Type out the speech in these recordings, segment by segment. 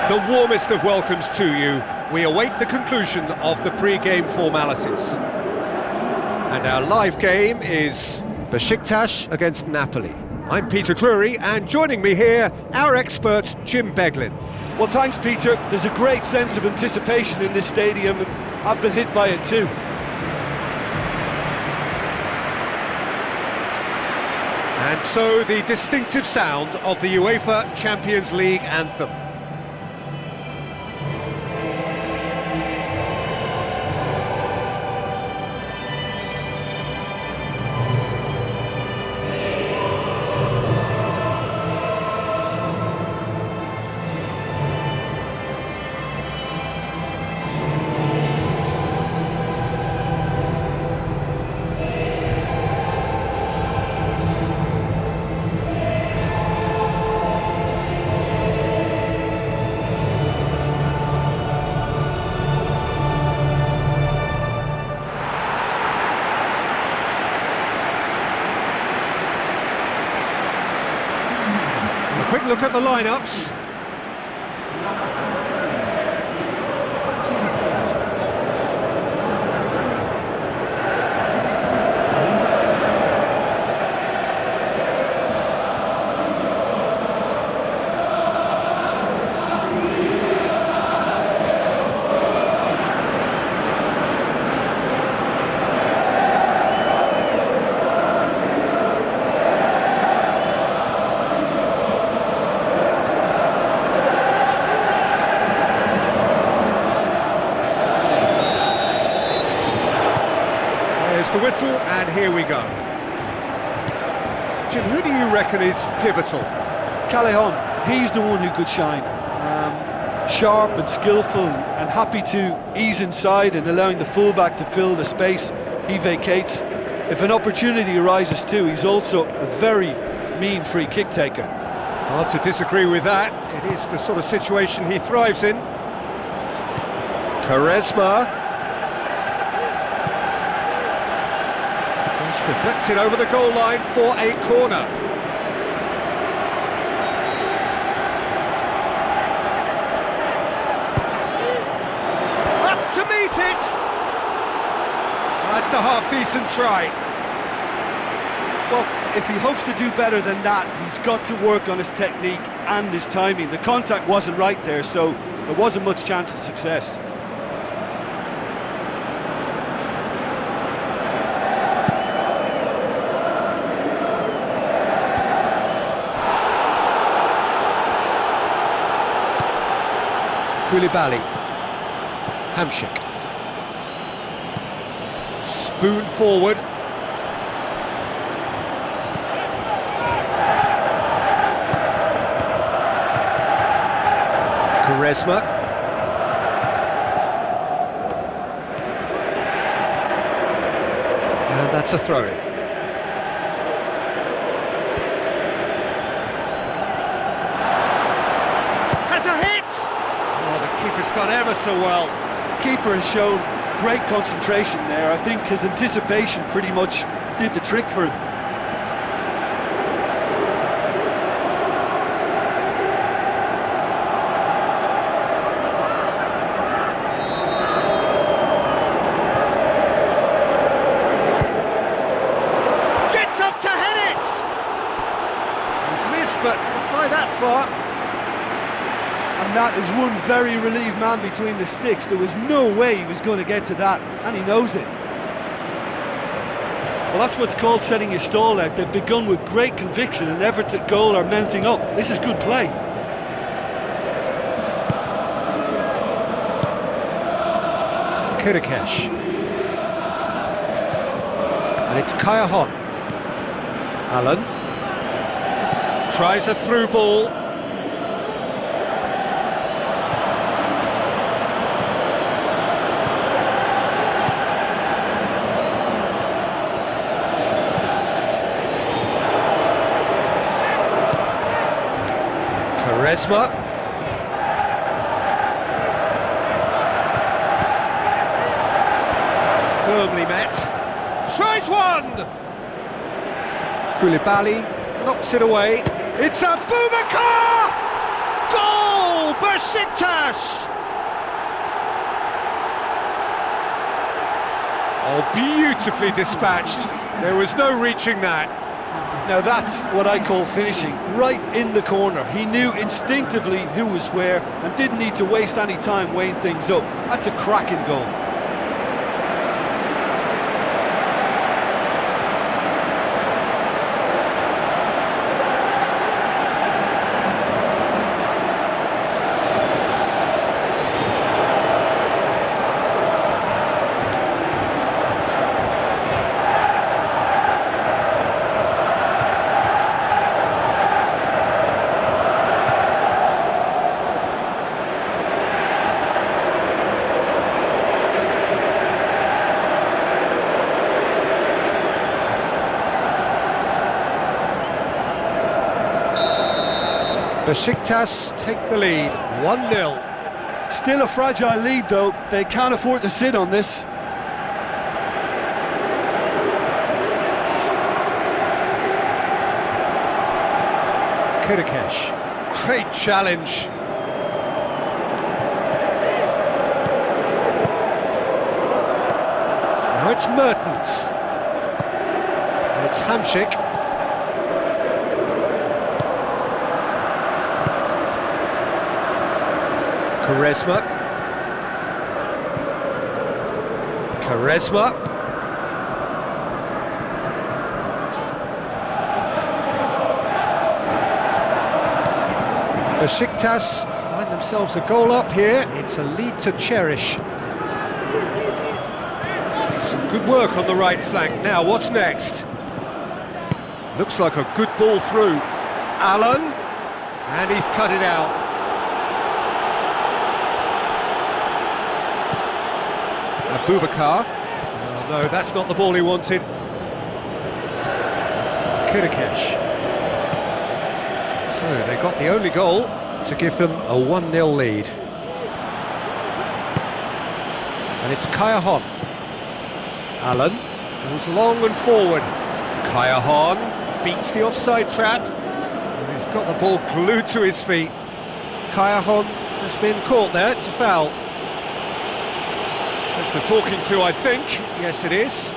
The warmest of welcomes to you. We await the conclusion of the pre-game formalities. And our live game is Beşiktaş against Napoli. I'm Peter Drury, and joining me here, our expert Jim Beglin. Well, thanks, Peter. There's a great sense of anticipation in this stadium, and I've been hit by it too. And so the distinctive sound of the UEFA Champions League anthem. Quick look at the lineups. The whistle, and here we go. Jim, who do you reckon is pivotal? Callejón, he's the one who could shine. Sharp and skillful and happy to ease inside and allowing the fullback to fill the space he vacates. If an opportunity arises too, he's also a very mean free kick taker. Hard to disagree with that. It is the sort of situation he thrives in. Quaresma. Deflected over the goal line for a corner. Up to meet it! That's a half-decent try. Well, if he hopes to do better than that, he's got to work on his technique and his timing. The contact wasn't right there, so there wasn't much chance of success. Koulibaly, Hamšík, spoon forward. Quaresma. And that's a throw-in. Keeper's done ever so well. The keeper has shown great concentration there. I think his anticipation pretty much did the trick for him. Gets up to head it! He's missed, but not by that far. And that is one very relieved man between the sticks. There was no way he was going to get to that, and he knows it. Well, that's what's called setting your stall out. They've begun with great conviction, and efforts at goal are mounting up. This is good play. Chiricheș. And it's Callejón. Allan. Tries a through ball. Quaresma. Firmly met. Tries one! Koulibaly knocks it away. It's Aboubakar! Goal! Beşiktaş! Beşiktaş! Oh, beautifully dispatched. There was no reaching that. Now that's what I call finishing, right in the corner. He knew instinctively who was where and didn't need to waste any time weighing things up. That's a cracking goal. Beşiktaş take the lead, 1-0. Still a fragile lead though, they can't afford to sit on this. Chiricheș, great challenge. Now it's Mertens. And it's Hamšík. Quaresma. Beşiktaş find themselves a goal up here. It's a lead to Chiricheș. Some good work on the right flank. Now, what's next? Looks like a good ball through. Allan, and he's cut it out. Aboubakar. Oh, no, that's not the ball he wanted. Chiricheș. So they got the only goal to give them a 1-0 lead. And it's Callejón. Allan goes long and forward. Callejón beats the offside trap. And he's got the ball glued to his feet. Callejón has been caught there, it's a foul. Just the talking to, I think. Yes, it is.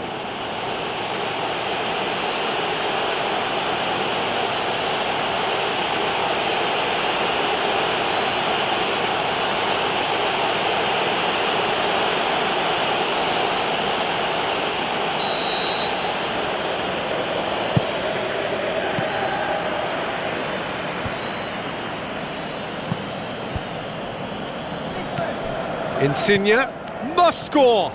Insigne must score!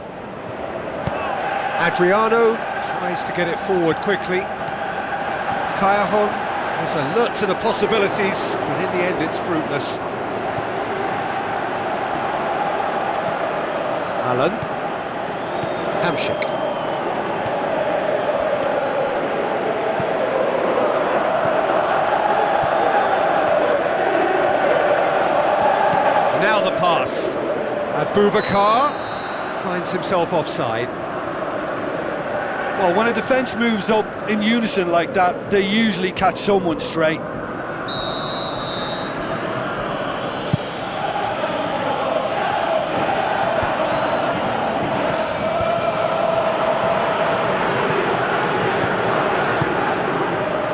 Adriano tries to get it forward quickly. Callejón is alert to the possibilities, but in the end it's fruitless. Allan. Hamšík. Now the pass. Aboubakar finds himself offside. Well, when a defence moves up in unison like that, they usually catch someone straight.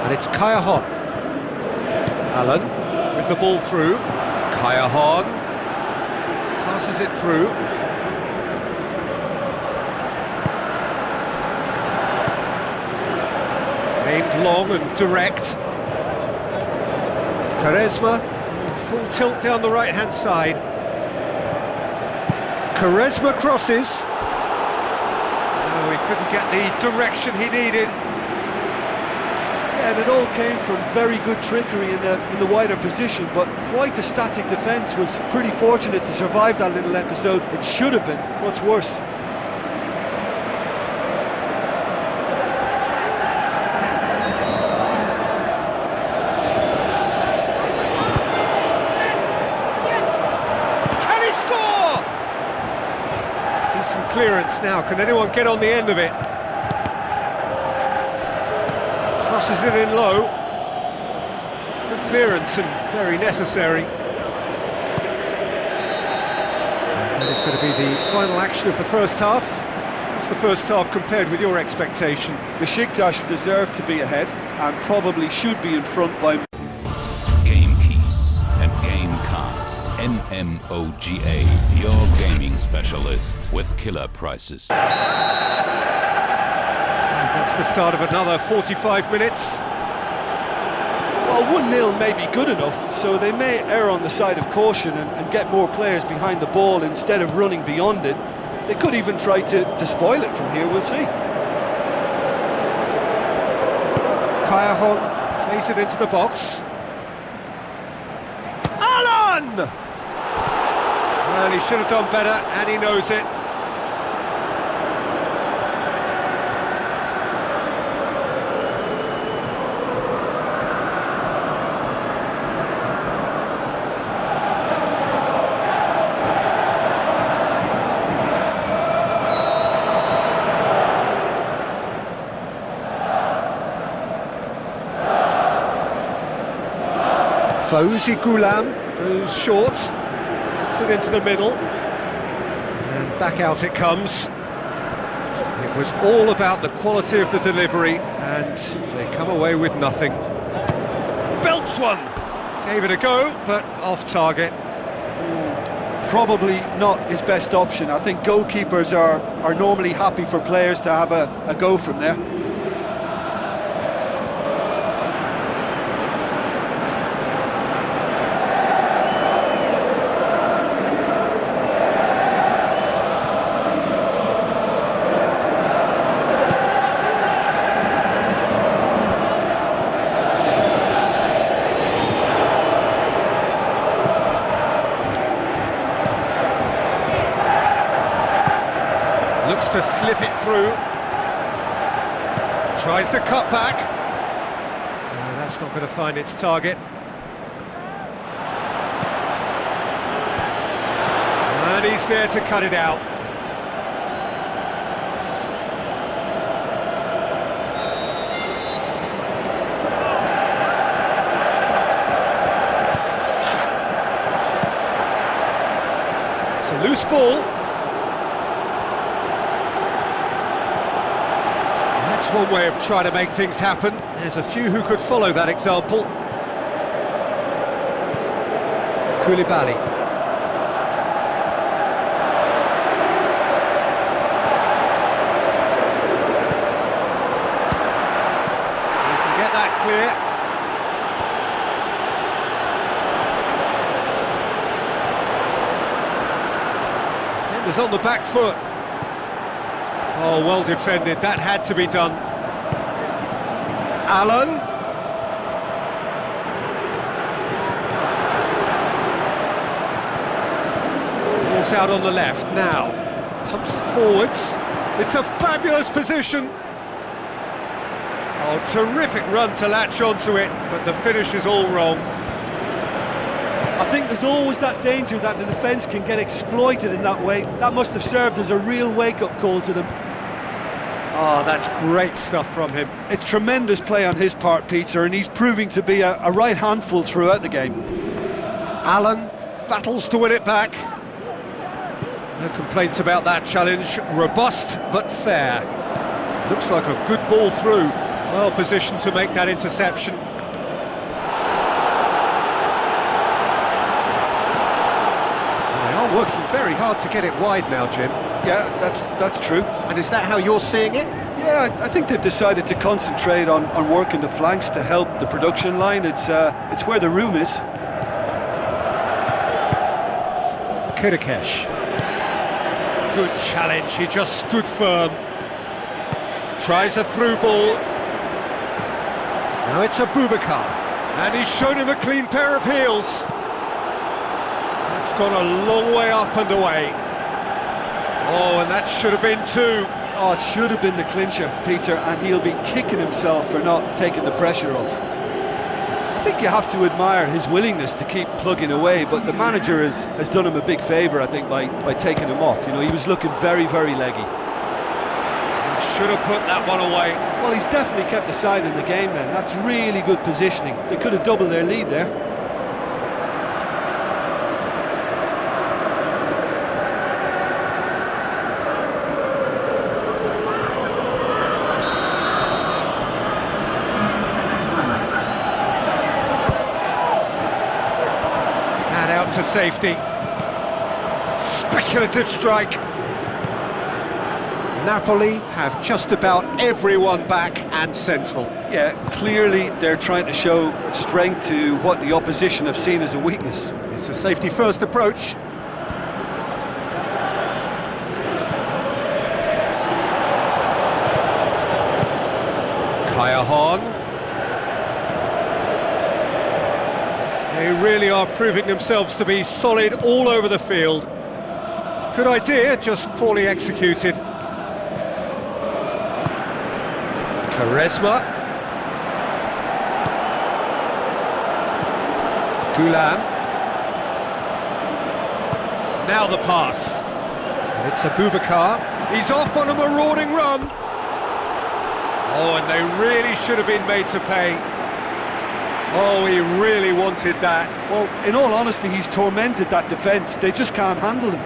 And it's Callejón. Allan with the ball through. Callejón passes it through. Aimed long and direct. Quaresma going full tilt down the right-hand side. Quaresma crosses. No, he couldn't get the direction he needed. Yeah, and it all came from very good trickery in the wider position, but quite a static defence. Was pretty fortunate to survive that little episode. It should have been much worse. Can he score? Decent clearance now. Can anyone get on the end of it? Crosses it in low. Good clearance and very necessary. That is going to be the final action of the first half. What's the first half compared with your expectation? Beşiktaş deserve to be ahead and probably should be in front by... Game keys and game cards. MMOGA, your gaming specialist with killer prices. And that's the start of another 45 minutes. Well, 1-0 may be good enough, so they may err on the side of caution and get more players behind the ball instead of running beyond it. They could even try to spoil it from here, we'll see. Callejón plays it into the box. Allan! Well, he should have done better, and he knows it. Ghoulam goes short, gets it into the middle, and back out it comes. It was all about the quality of the delivery, and they come away with nothing. Belts one! Gave it a go, but off target. Probably not his best option. I think goalkeepers are normally happy for players to have a go from there. Looks to slip it through. Tries to cut back. That's not going to find its target. And he's there to cut it out. It's a loose ball. That's one way of trying to make things happen. There's a few who could follow that example. Koulibaly. You can get that clear. Defenders on the back foot. Oh, well defended, that had to be done. Allan. Ball's out on the left now. Pumps it forwards. It's a fabulous position. Oh, terrific run to latch onto it, but the finish is all wrong. I think there's always that danger that the defence can get exploited in that way. That must have served as a real wake-up call to them. Oh, that's great stuff from him. It's tremendous play on his part, Peter, and he's proving to be a right handful throughout the game. Allan battles to win it back. No complaints about that challenge. Robust but fair. Looks like a good ball through. Well positioned to make that interception. They are working very hard to get it wide now, Jim. Yeah, that's true. And is that how you're seeing it? Yeah, I think they've decided to concentrate on working the flanks to help the production line. It's where the room is. Chiricheș. Good challenge, he just stood firm. Tries a through ball. Now it's Aboubakar. And he's shown him a clean pair of heels. That's gone a long way up and away. Oh, and that should have been two. Oh, it should have been the clincher, Peter, and he'll be kicking himself for not taking the pressure off. I think you have to admire his willingness to keep plugging away, but the manager has done him a big favour, I think, by taking him off. You know, he was looking very, very leggy. He should have put that one away. Well, he's definitely kept the side in the game then. That's really good positioning. They could have doubled their lead there. out to safety. Speculative strike. Napoli have just about everyone back and central. Yeah, clearly they're trying to show strength to what the opposition have seen as a weakness. It's a safety-first approach. Callejón. They really are proving themselves to be solid all over the field. Good idea, just poorly executed. Quaresma. Ghoulam. Now the pass. And it's Aboubakar. He's off on a marauding run. Oh, and they really should have been made to pay. Oh, he really wanted that. Well, in all honesty, he's tormented that defence. They just can't handle him.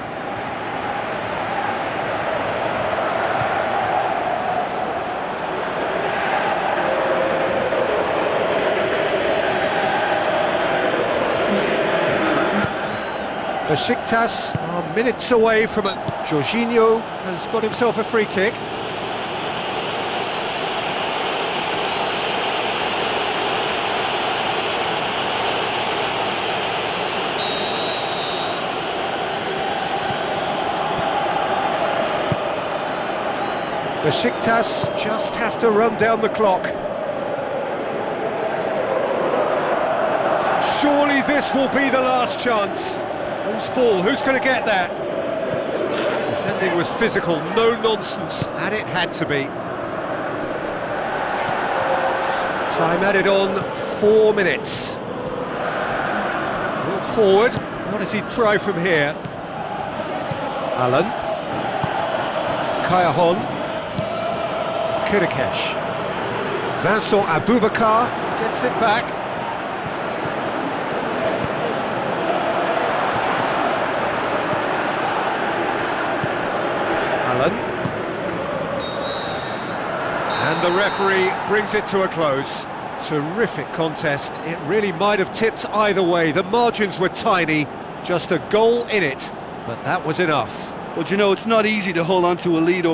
Beşiktaş are minutes away from it. Jorginho has got himself a free kick. Beşiktaş just have to run down the clock. Surely this will be the last chance. Whose ball? Who's going to get that? Defending was physical, no nonsense, and it had to be. Time added on, 4 minutes. Ball forward, what does he try from here? Allan. Callejón. Chiricheș. Vincent Aboubakar gets it back. Allan. And the referee brings it to a close. Terrific contest. It really might have tipped either way. The margins were tiny, just a goal in it, but that was enough. Well, you know, it's not easy to hold on to a lead over